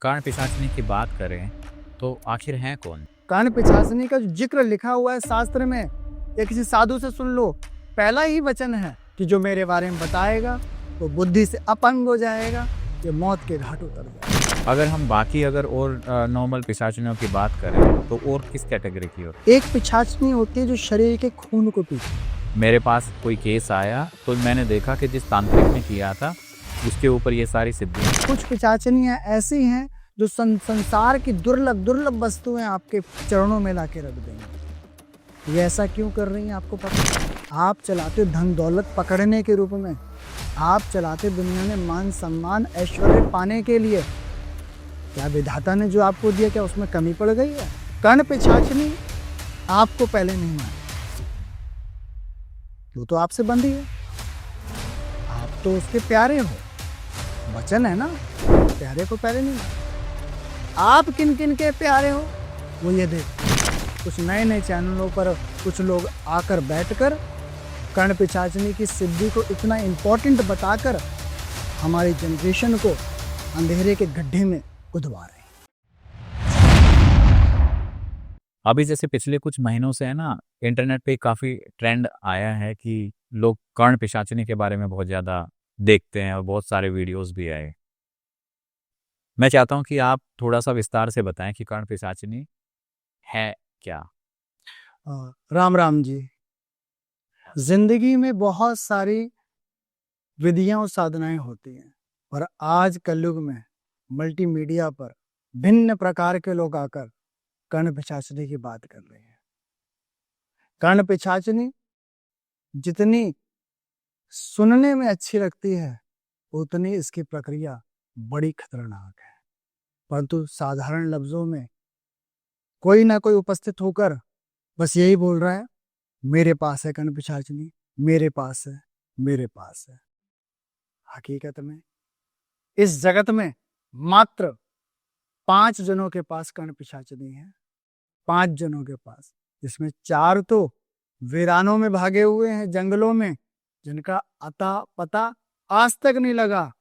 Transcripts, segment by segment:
कर्ण पिशाचिनी की बात करें तो आखिर हैं कौन? कर्ण पिशाचिनी का जो जिक्र लिखा हुआ है शास्त्र में, या किसी साधु से सुन लो, पहला ही वचन है कि जो मेरे बारे में बताएगा वो बुद्धि से अपंग हो जाएगा, ये मौत के घाट उतर जाएगा। अगर और नॉर्मल पिशाचिनियों की बात करें तो और किस कैटेगरी की हो? एक पिशाचिनी होती है जो शरीर के खून को पीती। मेरे पास कोई केस आया तो मैंने देखा कि जिस तांत्रिक ने किया था उसके ऊपर ये सारी सिद्धियां। कुछ पिशाचिनियां ऐसी हैं जो संसार की दुर्लभ वस्तुएं आपके चरणों में लाके रख देंगे। ये ऐसा क्यों कर रही हैं आपको पता? आप चलाते धन दौलत पकड़ने के रूप में, आप चलाते दुनिया में मान सम्मान ऐश्वर्य पाने के लिए। क्या विधाता ने जो आपको दिया, क्या उसमें कमी पड़ गई है? कर्ण पिशाचिनी आपको पहले नहीं माने, वो तो आपसे बंधी है, आप तो उसके प्यारे हो, वचन है ना, प्यारे को पहले नहीं माने। आप किन किन के प्यारे हो वो ये देख। कुछ नए नए चैनलों पर कुछ लोग आकर बैठकर कर्ण पिशाचिनी की सिद्धि को इतना इम्पोर्टेंट बताकर हमारी जनरेशन को अंधेरे के गड्ढे में कुदवा रहे हैं। अभी जैसे पिछले कुछ महीनों से है ना, इंटरनेट पे काफी ट्रेंड आया है कि लोग कर्ण पिशाचिनी के बारे में बहुत ज्यादा देखते हैं और बहुत सारे वीडियोस भी आए। मैं चाहता हूं कि आप थोड़ा सा विस्तार से बताएं कि कर्ण पिशाचिनी है क्या। राम राम जी। जिंदगी में बहुत सारी विधियां और साधनाएं होती हैं, और आज कलयुग में मल्टीमीडिया पर भिन्न प्रकार के लोग आकर कर्ण पिशाचिनी की बात कर रहे हैं। कर्ण पिशाचिनी जितनी सुनने में अच्छी लगती है उतनी इसकी प्रक्रिया बड़ी खतरनाक है। परंतु साधारण लफ्जों में कोई ना कोई उपस्थित होकर बस यही बोल रहा है, मेरे पास है कर्ण पिशाचिनी, मेरे पास है, मेरे पास है। हकीकत में इस जगत में मात्र 5 जनों के पास कर्ण पिशाचिनी है। 5 जनों के पास, जिसमें 4 तो वीरानों में भागे हुए हैं, जंगलों में, जिनका अता पता आज तक नहीं लगा।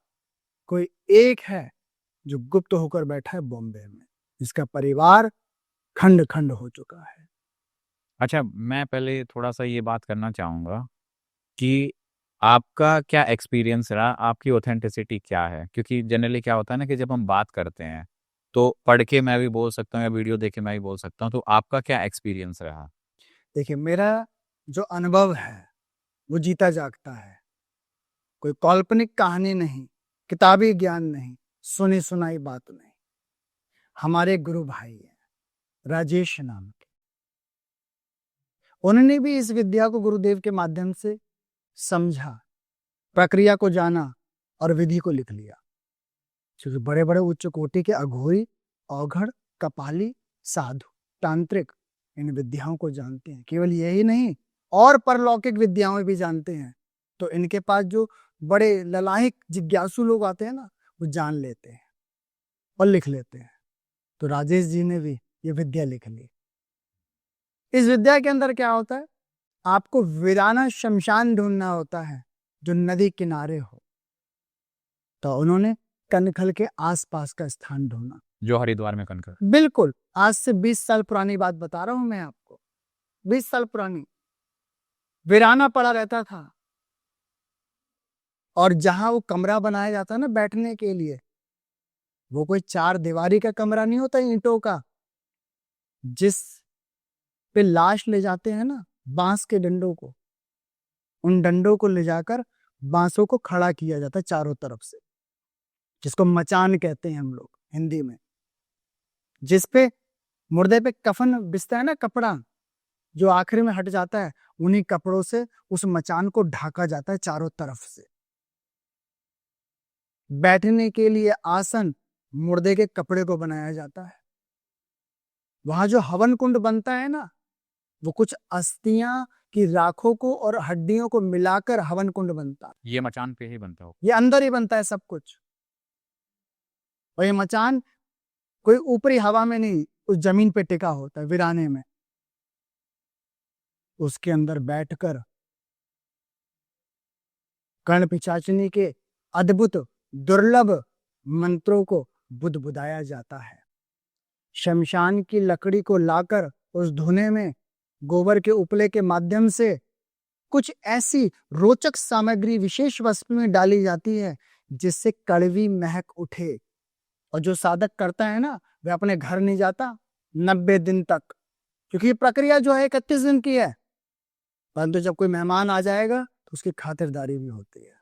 कोई एक है जो गुप्त होकर बैठा है बॉम्बे में, जिसका परिवार खंड खंड हो चुका है। अच्छा, मैं पहले थोड़ा सा ये बात करना चाहूँगा कि आपका क्या एक्सपीरियंस रहा, आपकी ऑथेंटिसिटी क्या है? क्योंकि जनरली क्या होता है ना कि जब हम बात करते हैं तो पढ़ के मैं भी बोल सकता हूँ या वीडियो देख के मैं भी बोल सकता हूँ, तो आपका क्या एक्सपीरियंस रहा? देखिए, मेरा जो अनुभव है वो जीता जागता है। कोई काल्पनिक कहानी नहीं, किताबी ज्ञान नहीं, सुनी सुनाई बात नहीं। हमारे गुरु भाई हैं राजेश नाम के, उन्होंने भी इस विद्या को गुरुदेव के माध्यम से समझा, प्रक्रिया को जाना और विधि को लिख लिया। क्योंकि बड़े बड़े उच्च कोटि के अघोरी, औघड़, कपाली, साधु, तांत्रिक इन विद्याओं को जानते हैं। केवल यही नहीं, और परलौकिक विद्याओं भी जानते हैं। तो इनके पास जो बड़े ललाहिक जिज्ञासु लोग आते हैं ना, वो जान लेते हैं और लिख लेते हैं। तो राजेश जी ने भी ये विद्या लिख ली। इस विद्या के अंदर क्या होता है, आपको वीराना शमशान ढूंढना होता है जो नदी किनारे हो। तो उन्होंने कनखल के आसपास का स्थान ढूंढा, जो हरिद्वार में कनकर। बिल्कुल आज से 20 साल पुरानी बात बता रहा हूं मैं आपको। 20 साल पुरानी, वीराना पड़ा रहता था, और जहां वो कमरा बनाया जाता है ना बैठने के लिए, वो कोई 4 दीवारी का कमरा नहीं होता ईंटों का, जिस पे लाश ले जाते हैं ना बांस के डंडों को, उन डंडों को ले जाकर बांसों को खड़ा किया जाता है चारों तरफ से, जिसको मचान कहते हैं हम लोग हिंदी में। जिसपे मुर्दे पे कफन बिछता है ना, कपड़ा जो आखिरी में हट जाता है, उन्हीं कपड़ों से उस मचान को ढका जाता है चारों तरफ से। बैठने के लिए आसन मुर्दे के कपड़े को बनाया जाता है। वहां जो हवन कुंड बनता है ना, वो कुछ अस्थियां की राखों को और हड्डियों को मिलाकर हवन कुंड बनता है। ये मचान पे ही बनता हो? ये अंदर ही बनता है सब कुछ। और ये मचान कोई ऊपरी हवा में नहीं, उस जमीन पे टिका होता है वीराने में। उसके अंदर बैठकर कर्ण पिशाचिनी के अद्भुत दुर्लभ मंत्रों को बुदबुदाया जाता है। शमशान की लकड़ी को लाकर उस धुने में गोबर के उपले के माध्यम से कुछ ऐसी रोचक सामग्री विशेष वस्तु में डाली जाती है जिससे कड़वी महक उठे। और जो साधक करता है ना, वह अपने घर नहीं जाता 90 दिन तक, क्योंकि ये प्रक्रिया जो है 31 दिन की है, परंतु जब कोई मेहमान आ जाएगा तो उसकी खातिरदारी भी होती है।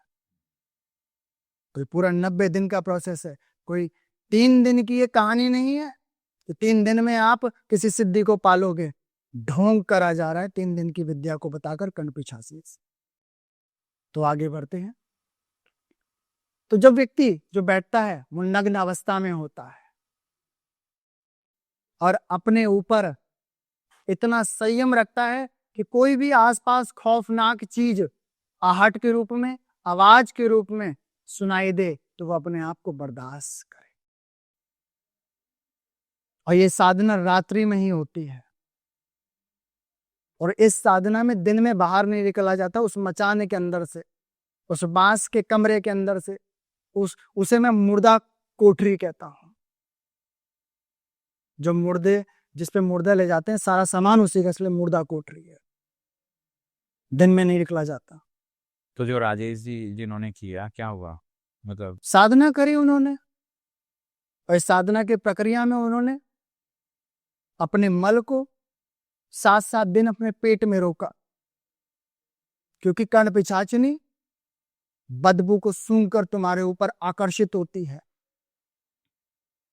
तो पूरा 90 दिन का प्रोसेस है, कोई 3 दिन की ये कहानी नहीं है तो 3 दिन में आप किसी सिद्धि को पालोगे। ढोंग करा जा रहा है 3 दिन की विद्या को बताकर कणपिशाची से। तो आगे बढ़ते हैं। तो जब व्यक्ति जो बैठता है वो नग्न अवस्था में होता है और अपने ऊपर इतना संयम रखता है कि कोई भी आसपास खौफनाक चीज आहट के रूप में, आवाज के रूप में सुनाई दे तो वो अपने आप को बर्दाश्त करे। और ये साधना रात्रि में ही होती है और इस साधना में दिन में बाहर नहीं निकला जाता। उस मचाने के अंदर से, उस बांस के कमरे के अंदर से, उसे मैं मुर्दा कोठरी कहता हूं। जो मुर्दे, जिस पे मुर्दा ले जाते हैं, सारा सामान उसी का, इसलिए मुर्दा कोठरी है। दिन में नहीं निकला जाता। तो जो राजेश जी जिन्होंने किया, क्या हुआ? मतलब साधना करी उन्होंने और इस साधना की प्रक्रिया में उन्होंने अपने मल को 7-7 दिन अपने पेट में रोका, क्योंकि कणपिशाचिनी बदबू को सूंघकर तुम्हारे ऊपर आकर्षित होती है।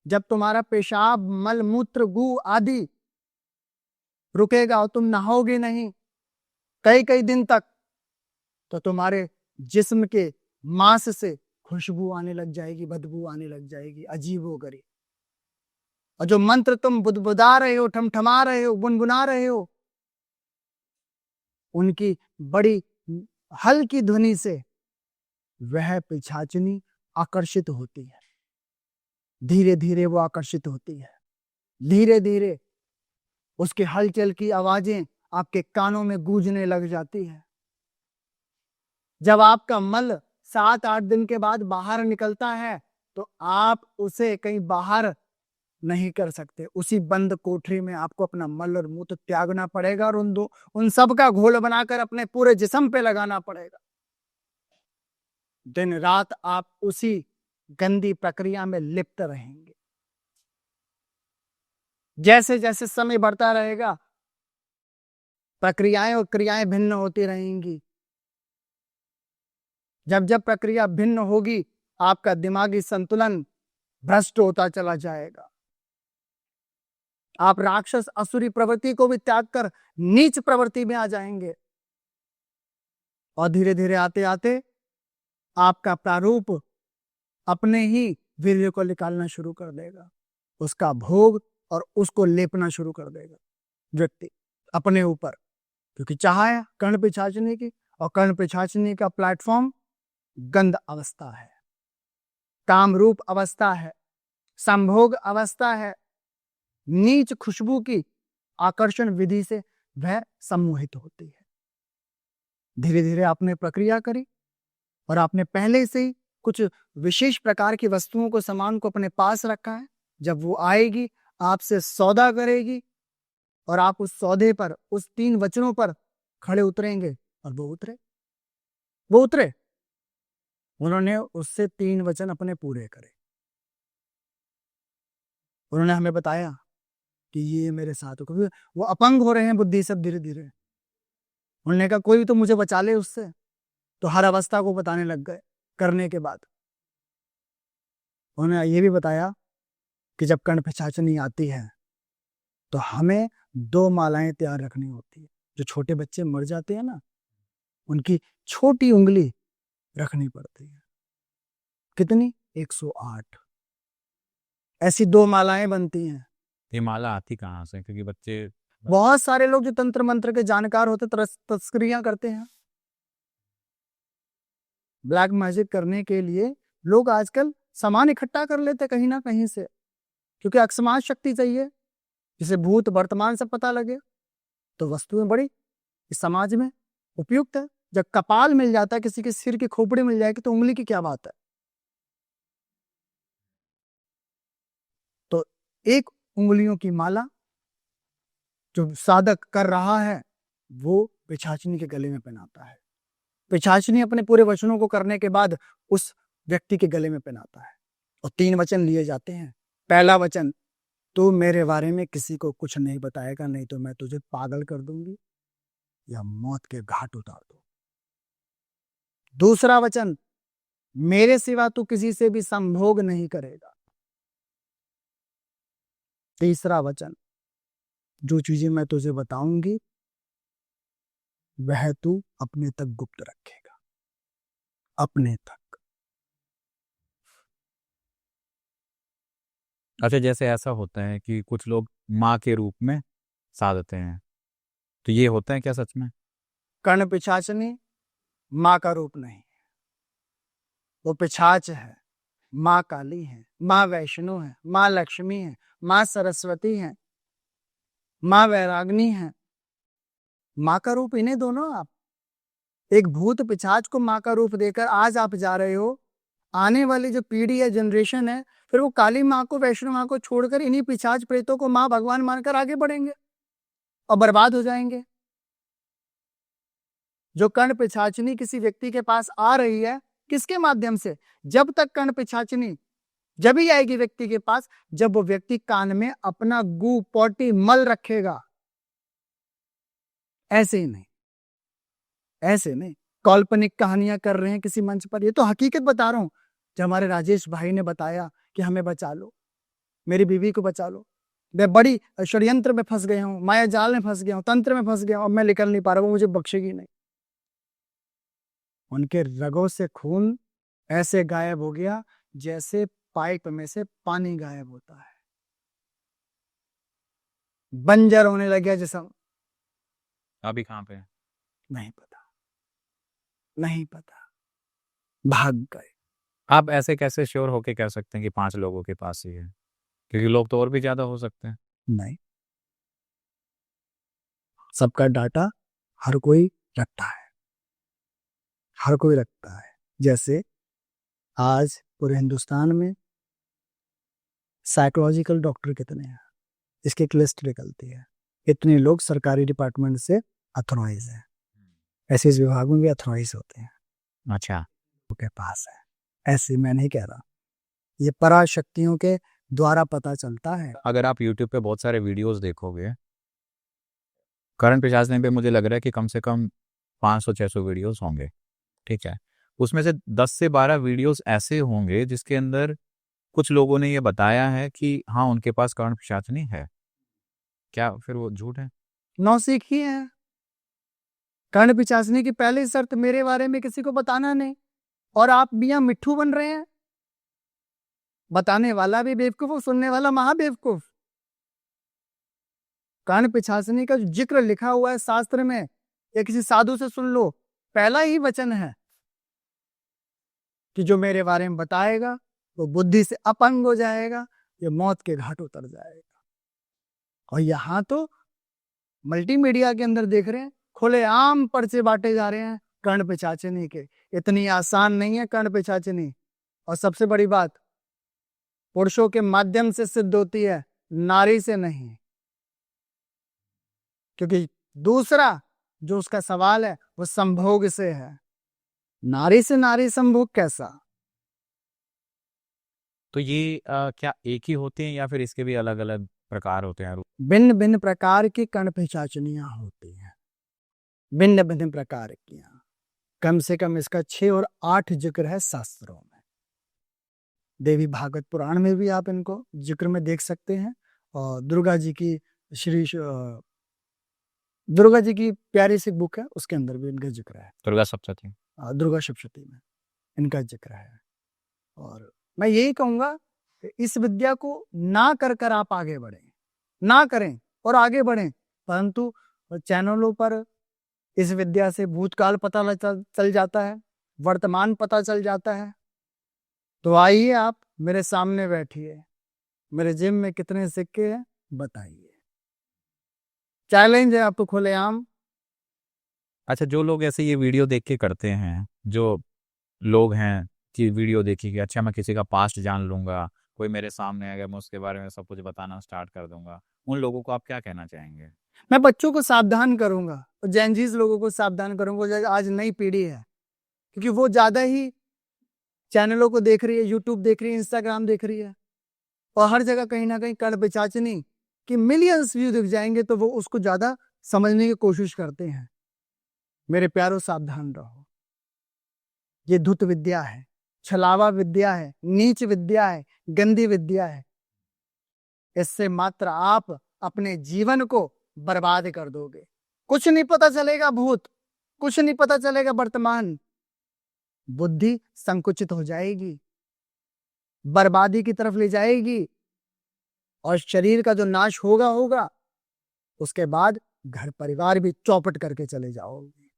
जब तुम्हारा पेशाब, मल, मूत्र, गू आदि रुकेगा और तुम नहाओगे नहीं कई कई दिन तक, तो तुम्हारे जिस्म के मांस से खुशबू आने लग जाएगी, बदबू आने लग जाएगी, अजीबोगरीब। और जो मंत्र तुम बुदबुदा रहे हो, ठमठमा रहे हो, गुनगुना रहे हो, उनकी बड़ी हल्की ध्वनि से वह पिशाचिनी आकर्षित होती है। धीरे धीरे वो आकर्षित होती है, धीरे धीरे उसके हलचल की आवाजें आपके कानों में गूंजने लग जाती है। जब आपका मल 7-8 दिन के बाद बाहर निकलता है तो आप उसे कहीं बाहर नहीं कर सकते। उसी बंद कोठरी में आपको अपना मल और मूत्र त्यागना पड़ेगा और उन सब का घोल बनाकर अपने पूरे जिस्म पे लगाना पड़ेगा। दिन रात आप उसी गंदी प्रक्रिया में लिप्त रहेंगे। जैसे जैसे समय बढ़ता रहेगा प्रक्रियाएं और क्रियाएं भिन्न होती रहेंगी। जब जब प्रक्रिया भिन्न होगी आपका दिमागी संतुलन भ्रष्ट होता चला जाएगा। आप राक्षस असुरी प्रवृत्ति को भी त्याग कर नीच प्रवृत्ति में आ जाएंगे और धीरे धीरे आते आते आपका प्रारूप अपने ही वीर्य को निकालना शुरू कर देगा, उसका भोग और उसको लेपना शुरू कर देगा व्यक्ति अपने ऊपर, क्योंकि चाहा है कणपिशाचिनी की, और कणपिशाचिनी का प्लेटफॉर्म गंध अवस्था है, कामरूप अवस्था है, संभोग अवस्था है। नीच खुशबू की आकर्षण विधि से वह सम्मोहित होती है। धीरे धीरे आपने प्रक्रिया करी और आपने पहले से ही कुछ विशेष प्रकार की वस्तुओं को, सामान को अपने पास रखा है। जब वो आएगी आपसे सौदा करेगी और आप उस सौदे पर, उस 3 वचनों पर खड़े उतरेंगे और वो उतरे। उन्होंने उससे 3 वचन अपने पूरे करे। उन्होंने हमें बताया कि ये मेरे साथ हो, क्योंकि वो अपंग हो रहे हैं बुद्धि सब धीरे धीरे। उन्होंने कहा कोई तो मुझे बचा ले उससे, तो हर अवस्था को बताने लग गए। करने के बाद उन्होंने ये भी बताया कि जब कणपिशाचिनी आती है तो हमें 2 मालाएं तैयार रखनी होती है। जो छोटे बच्चे मर जाते हैं ना, उनकी छोटी उंगली रखनी पड़ती है। कितनी? 108 ऐसी 2 मालाएं बनती हैं। ये माला आती कहाँ से? क्योंकि बच्चे, बहुत सारे लोग जो तंत्र मंत्र के जानकार होते तस्करियां करते हैं। ब्लैक मैजिक करने के लिए लोग आजकल सामान इकट्ठा कर लेते कहीं ना कहीं से, क्योंकि अकस्मात शक्ति चाहिए, जिसे भूत वर्तमान सब पता लगे। तो वस्तुएं बड़ी इस समाज में उपयुक्त है। जब कपाल मिल जाता है, किसी के सिर की खोपड़ी मिल जाएगी, तो उंगली की क्या बात है। एक उंगलियों की माला जो साधक कर रहा है वो पिशाचिनी के गले में पहनाता है। पिशाचिनी अपने पूरे वचनों को करने के बाद उस व्यक्ति के गले में पहनाता है और 3 वचन लिए जाते हैं। पहला वचन, तू मेरे बारे में किसी को कुछ नहीं बताएगा, नहीं तो मैं तुझे पागल कर दूंगी या मौत के घाट उतार दूं। दूसरा वचन, मेरे सिवा तू किसी से भी संभोग नहीं करेगा। तीसरा वचन, जो चीजें मैं तुझे बताऊंगी वह तू अपने तक गुप्त रखेगा, अपने तक। अच्छा, जैसे ऐसा होता है कि कुछ लोग माँ के रूप में साधते हैं, तो ये होता है क्या सच में? कर्ण पिशाचनी माँ का रूप नहीं, वो पिशाच है। माँ काली है, माँ वैष्णो है, माँ लक्ष्मी है, माँ सरस्वती है, माँ वैराग्नी है। माँ का रूप इन्हें दोनों आप। एक भूत पिशाच को माँ का रूप देकर आज आप जा रहे हो, आने वाली जो पीढ़ी है, जनरेशन है, फिर वो काली माँ को, वैष्णो माँ को छोड़कर इन्हीं पिशाच प्रेतों को माँ भगवान मानकर आगे बढ़ेंगे और बर्बाद हो जाएंगे। जो कर्ण पिशाचनी किसी व्यक्ति के पास आ रही है, किसके माध्यम से? जब तक कर्ण पिशाचनी जब ही आएगी व्यक्ति के पास जब वो व्यक्ति कान में अपना गू पोटी मल रखेगा। ऐसे ही नहीं, ऐसे नहीं काल्पनिक कहानियां कर रहे हैं किसी मंच पर। ये तो हकीकत बता रहा हूं। जब हमारे राजेश भाई ने बताया कि हमें बचा लो, मेरी बीवी को बचा लो, मैं बड़ी षड्यंत्र में फंस गया हूं, माया जाल में फंस गया हूं, तंत्र में फंस गया हूं, अब मैं निकल नहीं पा रहा, वो मुझे बख्शेगी नहीं। उनके रगों से खून ऐसे गायब हो गया जैसे पाइप में से पानी गायब होता है। बंजर होने लग गया जिसम। अभी कहाँ पे है? नहीं पता, नहीं पता, भाग गए। आप ऐसे कैसे श्योर होके कह सकते हैं कि 5 लोगों के पास ही है? क्योंकि लोग तो और भी ज्यादा हो सकते हैं। नहीं, सबका डाटा हर कोई रखता है, हर कोई रखता है। जैसे आज पूरे हिंदुस्तान में साइकोलॉजिकल डॉक्टर कितने हैं, इसकी एक लिस्ट निकलती है। इतने लोग सरकारी डिपार्टमेंट से अथॉराइज हैं, ऐसे इस विभाग में भी अथॉराइज होते हैं। अच्छा, के पास है, ऐसे मैं नहीं कह रहा, ये पराशक्तियों के द्वारा पता चलता है। अगर आप YouTube पे बहुत सारे वीडियोस देखोगे, करण पिशाचनी पे मुझे लग रहा है कि कम से कम 500-600 वीडियोस होंगे। ठीक है, उसमें से 10 से 12 वीडियोस ऐसे होंगे जिसके अंदर कुछ लोगों ने ये बताया है कि हाँ, उनके पास करण पिशाचनी है। क्या फिर वो झूठ है? नौसिखी है। कर्ण पिशाचनी की पहली शर्त मेरे बारे में किसी को बताना नहीं, और आप मियां मिट्ठू बन रहे हैं। बताने वाला भी बेवकूफ, सुनने वाला महाबेवकूफ। कर्ण पिशाचनी का जो जिक्र लिखा हुआ है शास्त्र में, या किसी साधु से सुन लो, पहला ही वचन है कि जो मेरे बारे में बताएगा वो बुद्धि से अपंग हो जाएगा, ये मौत के घाट उतर जाएगा। और यहां तो मल्टीमीडिया के अंदर देख रहे हैं, खुलेआम पर्चे बांटे जा रहे हैं कर्ण पिशाचनी के। इतनी आसान नहीं है कर्ण पिशाचनी। और सबसे बड़ी बात, पुरुषों के माध्यम से सिद्ध होती है, नारी से नहीं। क्योंकि दूसरा जो उसका सवाल है वो संभोग से है, नारी से नारी संभोग कैसा? तो ये क्या एक ही होते हैं या फिर इसके भी अलग अलग प्रकार होते हैं? भिन्न भिन्न प्रकार की कर्ण पिशाचनियां होती हैं, भिन्न भिन्न प्रकार की। कम से कम इसका 6 और 8 जिक्र है शास्त्रों में। देवी भागवत पुराण में भी आप इनको जिक्र में देख सकते हैं, और दुर्गा जी की दुर्गा जी की प्यारी सी बुक है, उसके अंदर भी इनका जिक्र है। दुर्गा सप्तशती, दुर्गा सप्तशती में इनका जिक्र है। और मैं यही कहूंगा कि इस विद्या को ना कर कर आप आगे बढ़ें, ना करें और आगे बढ़ें, परंतु चैनलों पर इस विद्या से भूतकाल पता चल जाता है, वर्तमान पता चल जाता है। तो आइए, आप मेरे सामने बैठिए, मेरे जिम में कितने सिक्के हैं बताइए। चैलेंज है आपको खुलेआम। अच्छा, जो लोग ऐसे ये वीडियो देख के करते हैं, जो लोग हैं कि वीडियो देखी कि अच्छा मैं किसी का पास्ट जान लूंगा कोई मेरे सामने अगर मैं उसके बारे में सब कुछ बताना स्टार्ट कर दूंगा, उन लोगों को आप क्या कहना चाहेंगे? मैं बच्चों को सावधान करूंगा और जेनजीज लोगों को सावधान करूंगा, जो आज नई पीढ़ी है, क्योंकि वो ज्यादा ही चैनलों को देख रही है, यूट्यूब देख रही है, इंस्टाग्राम देख रही है, और हर जगह कहीं ना कहीं कर्ण पिशाचनी कि मिलियंस व्यू दिख जाएंगे तो वो उसको ज्यादा समझने की कोशिश करते हैं। मेरे प्यारों, सावधान रहो। ये धुत विद्या है, छलावा विद्या है, नीच विद्या है, गंदी विद्या है। इससे मात्र आप अपने जीवन को बर्बाद कर दोगे। कुछ नहीं पता चलेगा भूत, कुछ नहीं पता चलेगा वर्तमान। बुद्धि संकुचित हो जाएगी, बर्बादी की तरफ ले जाएगी, और शरीर का जो नाश होगा होगा, उसके बाद घर परिवार भी चौपट करके चले जाओगे।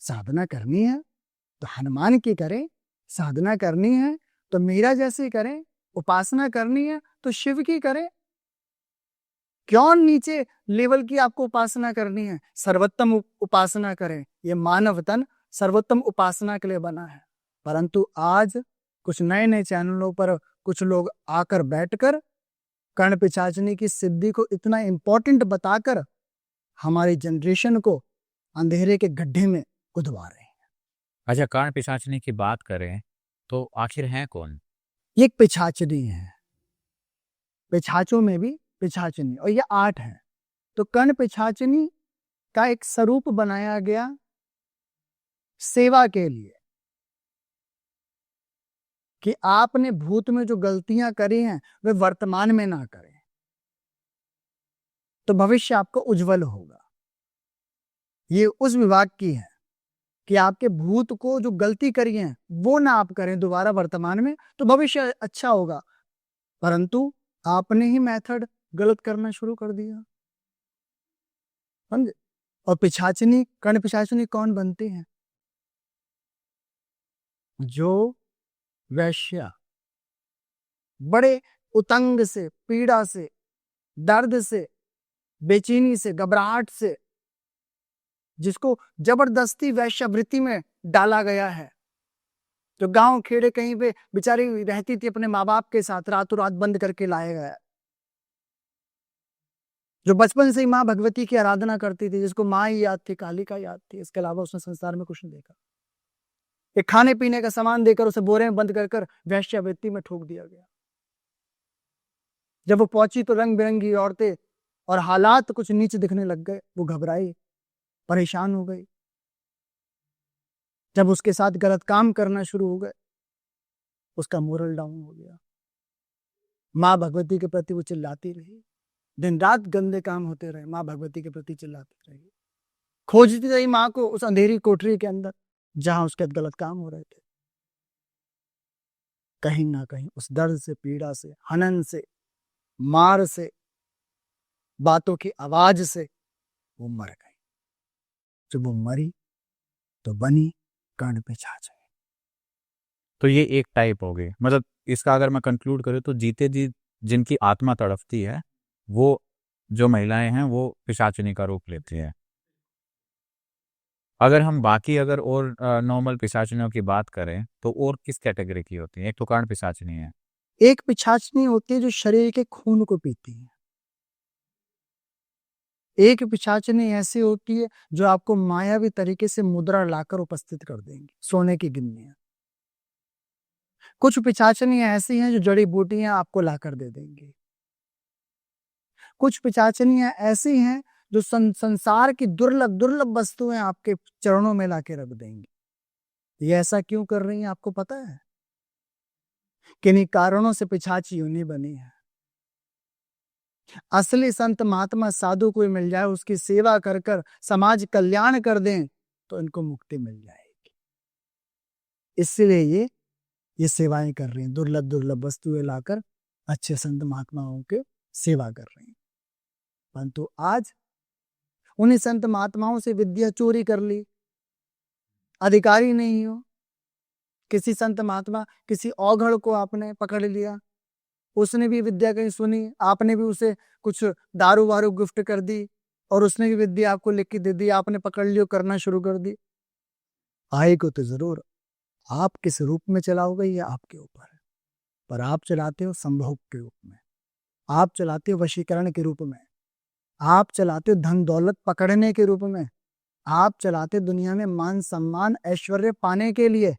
साधना करनी है तो हनुमान की करें, साधना करनी है तो मीरा जैसी करें, उपासना करनी है तो शिव की करें। क्यों नीचे लेवल की आपको उपासना करनी है? सर्वोत्तम उपासना करें। ये मानव तन सर्वोत्तम उपासना के लिए बना है। परंतु आज कुछ नए नए चैनलों पर कुछ लोग आकर बैठकर कर्ण पिशाचनी की सिद्धि को इतना इंपॉर्टेंट बताकर हमारी जनरेशन को अंधेरे के गड्ढे में कुदवा रहे हैं। अच्छा, कर्ण पिशाचनी की बात करें तो आखिर है कौन? ये एक पिशाचनी है, पिशाचों में भी पिशाचनी, और ये 8 है। तो कर्ण पिशाचनी का एक स्वरूप बनाया गया सेवा के लिए, कि आपने भूत में जो गलतियां करी हैं वे वर्तमान में ना करें, तो भविष्य आपको उज्जवल होगा। ये उस विभाग की है कि आपके भूत को जो गलती करी है वो ना आप करें दोबारा वर्तमान में, तो भविष्य अच्छा होगा। परंतु आपने ही मेथड गलत करना शुरू कर दिया, समझे? और पिशाचनी, कर्ण पिशाचनी कौन बनती है? जो वैश्या बड़े उतंग से, पीड़ा से, दर्द से, बेचैनी से, घबराहट से, जिसको जबरदस्ती वैश्यावृत्ति में डाला गया है, जो गांव खेड़े कहीं पे बेचारी रहती थी अपने माँ बाप के साथ, रातों रात बंद करके लाया गया, जो बचपन से ही माँ भगवती की आराधना करती थी, जिसको माँ ही याद थी, काली का याद थी, इसके अलावा उसने संसार में कुछ नहीं देखा। एक खाने पीने का सामान देकर उसे बोरे में बंद कर वैश्यावृत्ति में ठोक दिया गया। जब वो पहुंची तो रंग बिरंगी औरतें और हालात कुछ नीच दिखने लग गए। वो घबराई, परेशान हो गई। जब उसके साथ गलत काम करना शुरू हो गए, उसका मोरल डाउन हो गया। माँ भगवती के प्रति वो चिल्लाती रही, दिन रात गंदे काम होते रहे, माँ भगवती के प्रति चिल्लाती रही, खोजती रही माँ को उस अंधेरी कोठरी के अंदर जहां उसके गलत काम हो रहे थे। कहीं ना कहीं उस दर्द से, पीड़ा से, हनन से, मार से, बातों की आवाज से वो मर गई। जब वो मरी तो बनी कर्ण पिशाच। तो ये एक टाइप हो गई, मतलब इसका अगर मैं कंक्लूड करूँ तो जीते जी जिनकी आत्मा तड़पती है वो जो महिलाएं हैं वो पिशाचिनी का रूप लेती है। अगर हम बाकी अगर और नॉर्मल पिशाचिनियों की बात करें तो और किस कैटेगरी की होती है? एक तो कर्ण पिशाचिनी है, एक पिशाचनी होती है जो शरीर के खून को पीती है। एक पिशाचनी ऐसी होती है जो आपको मायावी तरीके से मुद्रा लाकर उपस्थित कर देंगी, सोने की गिन्नियां। कुछ पिशाचनी ऐसी हैं जो जड़ी बूटियां आपको लाकर दे देंगी। कुछ पिशाचनियां ऐसी हैं जो संसार की दुर्लभ दुर्लभ वस्तुएं आपके चरणों में लाके रख देंगी। ये ऐसा क्यों कर रही हैं आपको पता है? किन्हीं कारणों से पिशाची यूं नहीं बनी है। असली संत महात्मा साधु कोई मिल जाए, उसकी सेवा कर कर समाज कल्याण कर दें तो इनको मुक्ति मिल जाएगी। इसलिए ये सेवाएं कर रही हैं, दुर्लभ दुर्लभ वस्तुएं लाकर अच्छे संत महात्माओं के सेवा कर रही हैं। परंतु आज उन्हीं संत महात्माओं से विद्या चोरी कर ली, अधिकारी नहीं हो, किसी संत महात्मा, किसी औघड़ को आपने पकड़ लिया, उसने भी विद्या कहीं सुनी, आपने भी उसे कुछ दारू वारू गिफ्ट कर दी और उसने भी विद्या आपको लिख के दे दी, आपने पकड़ लियो, करना शुरू कर दी। आएगा तो जरूर, आप किस रूप में चलाओगे ये आपके ऊपर है। पर आप चलाते हो संभोग के रूप में, आप चलाते हो वशीकरण के रूप में, आप चलाते हो धन दौलत पकड़ने के रूप में, आप चलाते दुनिया में मान सम्मान ऐश्वर्य पाने के लिए।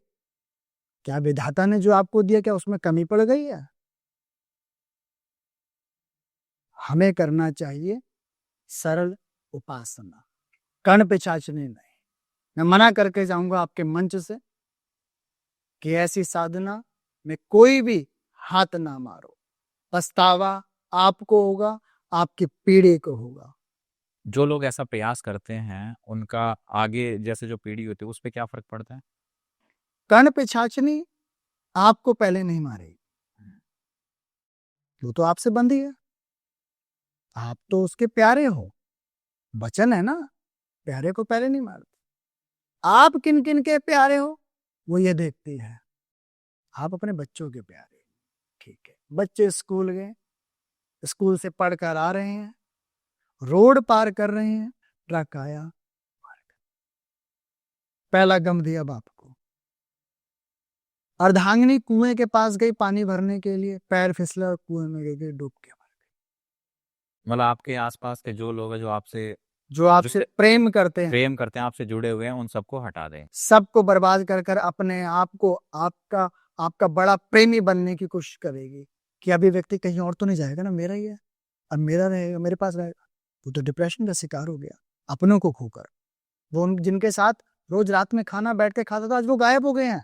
क्या विधाता ने जो आपको दिया क्या उसमें कमी पड़ गई है? हमें करना चाहिए सरल उपासना, कर्ण पिशाचनी नहीं। मैं मना करके जाऊंगा आपके मंच से कि ऐसी साधना में कोई भी हाथ ना मारो, पछतावा आपको होगा, आपकी पीढ़ी को होगा। जो लोग ऐसा प्रयास करते हैं उनका आगे जैसे जो पीढ़ी होती है उस पर क्या फर्क पड़ता है? कर्ण पिशाचनी आपको पहले नहीं मारेगी, वो तो आपसे बंधी है, आप तो उसके प्यारे हो, वचन है ना, प्यारे को पहले नहीं मारते। आप किन किन के प्यारे हो वो ये देखती है, आप अपने बच्चों के प्यारे, ठीक है। बच्चे स्कूल गए, स्कूल से पढ़कर आ रहे हैं, रोड पार कर रहे हैं, ट्रक आया, पहला गम दिया बाप को। अर्धांगिनी कुएं के पास गई पानी भरने के लिए, पैर फिसला और कुएं में गई, डूब के मर गई। मतलब आपके आसपास के जो लोग हैं जो आपसे जो आपसे प्रेम करते हैं, प्रेम करते हैं, आपसे जुड़े हुए हैं, उन सबको हटा दें। सबको बर्बाद कर कर अपने आप को आपका बड़ा प्रेमी बनने की कोशिश करेगी कि अभी व्यक्ति कहीं और तो नहीं जाएगा ना, मेरा ही है, अब मेरा रहेगा, मेरे पास रहेगा। वो तो डिप्रेशन का शिकार हो गया अपनों को खोकर। वो जिनके साथ रोज रात में खाना बैठ के खाता था आज वो गायब हो गए हैं,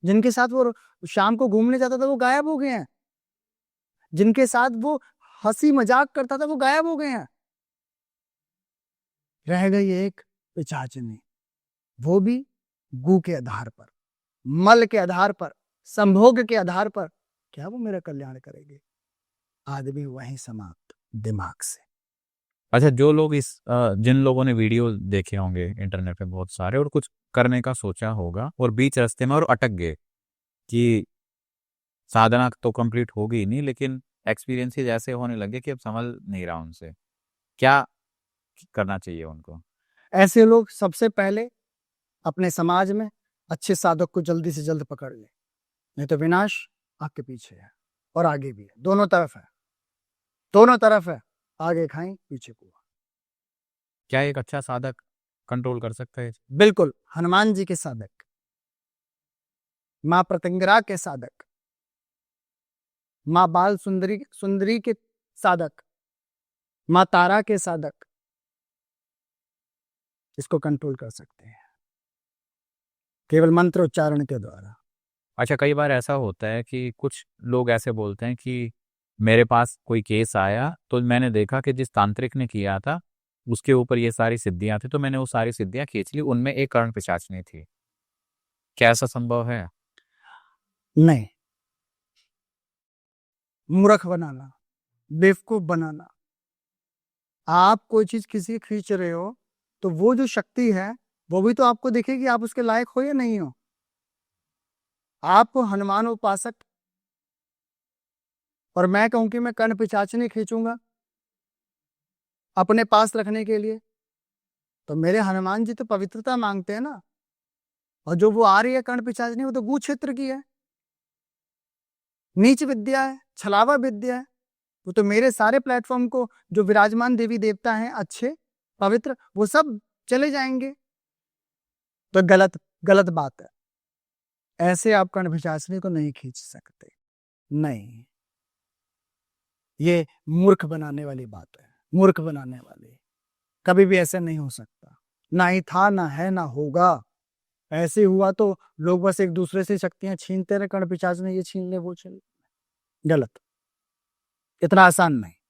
जिनके साथ वो शाम को घूमने जाता था वो गायब हो गए हैं, जिनके साथ वो हंसी मजाक करता था वो गायब हो गए हैं। रह गई एक पिशाचनी, वो भी गु के आधार पर, मल के आधार पर, संभोग के आधार पर। क्या वो मेरा कल्याण करेगी? आदमी वहीं समाप्त दिमाग से। अच्छा, जो लोग जिन लोगों ने वीडियो देखे होंगे इंटरनेट पे बहुत सारे और कुछ करने का सोचा होगा और बीच रास्ते में और अटक गए कि साधना तो कंप्लीट होगी ही नहीं, लेकिन एक्सपीरियंसेस ऐसे होने लगे कि अब संभल नहीं रहा उनसे, क्या करना चाहिए उनको? ऐसे लोग सबसे पहले अपने समाज में अच्छे साधक को जल्दी से जल्द पकड़ ले, नहीं तो विनाश आपके पीछे है और आगे भी है, दोनों तरफ है, दोनों तरफ है, आगे खाई पीछे कुआं। क्या एक अच्छा साधक कंट्रोल कर सकता है? बिल्कुल, हनुमान जी के साधक, माँ प्रत्यंगरा के साधक, माँ बाल सुंदरी के साधक, माँ तारा के साधक इसको कंट्रोल कर सकते हैं केवल मंत्र उच्चारण के द्वारा। अच्छा, कई बार ऐसा होता है कि कुछ लोग ऐसे बोलते हैं कि मेरे पास कोई केस आया तो मैंने देखा कि जिस तांत्रिक ने किया था उसके ऊपर ये सारी सिद्धियां थी, तो मैंने वो सारी सिद्धियां खींच ली, उनमें एक कर्ण पिशाचनी थी। क्या ऐसा संभव है? नहीं, मूर्ख बनाना, बेवकूफ बनाना। आप कोई चीज किसी की खींच रहे हो तो वो जो शक्ति है वो भी तो आपको दिखेगी, आप उसके लायक हो या नहीं हो। आप हनुमान उपासक और मैं कहूं कि मैं कर्ण पिशाचनी खींचूंगा अपने पास रखने के लिए, तो मेरे हनुमान जी तो पवित्रता मांगते हैं ना। और जो वो आ रही है कर्ण पिशाचनी वो तो गु क्षेत्र की है, नीच विद्या है, छलावा विद्या है। वो तो मेरे सारे प्लेटफॉर्म को जो विराजमान देवी देवता हैं अच्छे पवित्र वो सब चले जाएंगे, तो गलत गलत बात है। ऐसे आप कर्ण पिशाचनी को नहीं खींच सकते, नहीं, ये मूर्ख बनाने वाली बात है, मूर्ख बनाने वाली। कभी भी ऐसा नहीं हो सकता, ना ही था, ना है, ना होगा। ऐसे हुआ तो लोग बस एक दूसरे से शक्तियां छीनते रहे, कर्ण पिशाच ने ये छीन ले वो छीन ले। गलत, इतना आसान नहीं।